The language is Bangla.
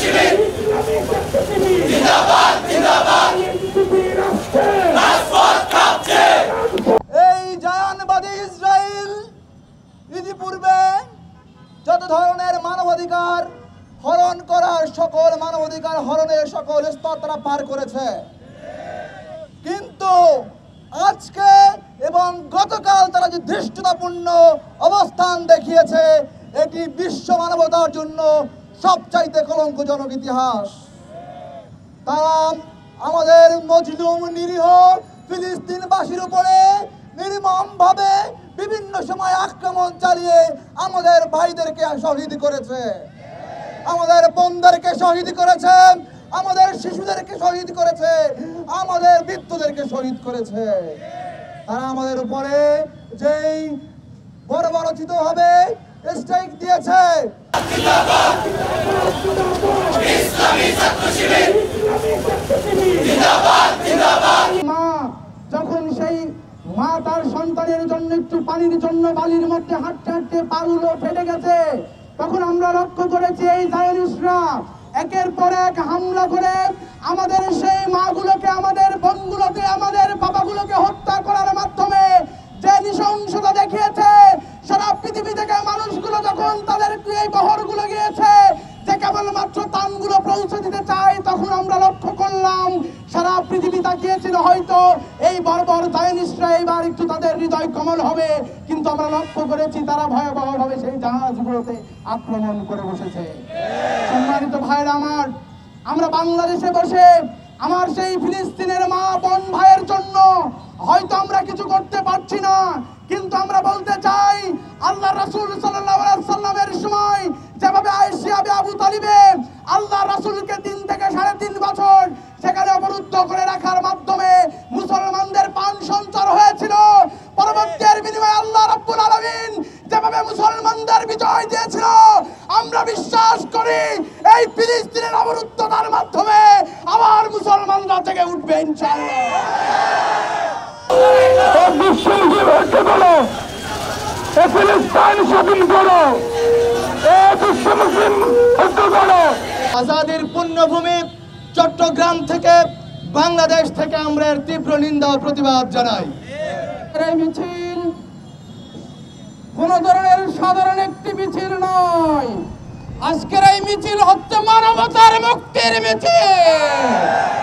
এই জায়ানবাদী ইসরায়েল ইতিপূর্বে যত ধরনের মানবাধিকার হরণ করার সকল মানবাধিকার হরণের সকল স্তর তারা পার করেছে, কিন্তু আজকে এবং গতকাল তারা যে ধৃষ্টতাপূর্ণ অবস্থান দেখিয়েছে, এটি বিশ্ব মানবতার জন্য সবচাইতে কলঙ্কজনক ইতিহাস। তারা আমাদের মজলুম নিরীহ ফিলিস্তিনবাসীর উপরে নির্মমভাবে বিভিন্ন সময় আক্রমণ চালিয়ে আমাদের ভাইদেরকে শহীদ করেছে, আমাদের বোনদেরকে শহীদ করেছে, আমাদের শিশুদেরকে শহীদ করেছে, আমাদের বৃদ্ধদেরকে শহীদ করেছে। তারা আমাদের উপরে যেই বর্বরচিত হবে স্ট্রাইক দিয়েছে, মা যখন সেই মা তার সন্তানের জন্য একটু পানির জন্য বালির মধ্যে হাঁটতে হাঁটতে পাগুলো ফেটে গেছে, তখন আমরা লক্ষ্য করেছি এই জায়নিস্টরা একের পর এক হামলা করে আমাদের সেই মাগুলোকে, আমাদের বোনগুলোকে, আমাদের বাবাগুলোকে হত্যা করার মাধ্যমে যে নৃশংসতা দেখিয়েছে। সারা পৃথিবী থেকে মানুষগুলো যখন তাদের এই বহরগুলো গিয়েছে যে কেবলমাত্র তানগুলো পৌঁছে দিতে চায়, তখন আমরা লক্ষ্য করলাম সারা পৃথিবী তাকিয়েছিল হয়তো এই বর্বর জায়নিস্টরা এবার একটু তাদের হৃদয় কোমল হবে, কিন্তু আমরা লক্ষ্য করেছি তারা ভয়াবহভাবে সেই জাহাজগুলোতে আক্রমণ করে বসেছে। সম্মানিত ভাইরা আমার, আমরা বাংলাদেশে বসে আমার সেই ফিলিস্তিনের মা বোন ভাইয়ের জন্য হয়তো আমরা কিছু করতে পারছি না, কিন্তু আমরা বলতে চাই আল্লাহ রাসূল সাল্লাল্লাহু আলাইহি সাল্লামের সময় যেভাবে আয়েশা আবু তালিবে আল্লাহ রাসূলকে 3 থেকে 3.5 বছর সেখানে অবরুদ্ধ করে রাখার মাধ্যমে মুসলমানদের প্রাণ সঞ্চার হয়েছিল, পরবর্তীর বিনিময়ে আল্লাহ রাব্বুল আলামিন যেভাবে মুসলমানদের বিজয় দিয়েছিল, আমরা বিশ্বাস করি এই ফিলিস্তিনের অবরুদ্ধতার মাধ্যমে আবার মুসলমানরা থেকে উঠবে ইনশাআল্লাহ। আজাদের পুণ্যভূমি চট্টগ্রাম থেকে, বাংলাদেশ থেকে আমরা এর তীব্র নিন্দা ও প্রতিবাদ জানাই। এই মিছিল কোন ধরনের সাধারণ একটি মিছিল নয়, আজকের এই মিছিল হচ্ছে মানবতার মুক্তির মিছিল।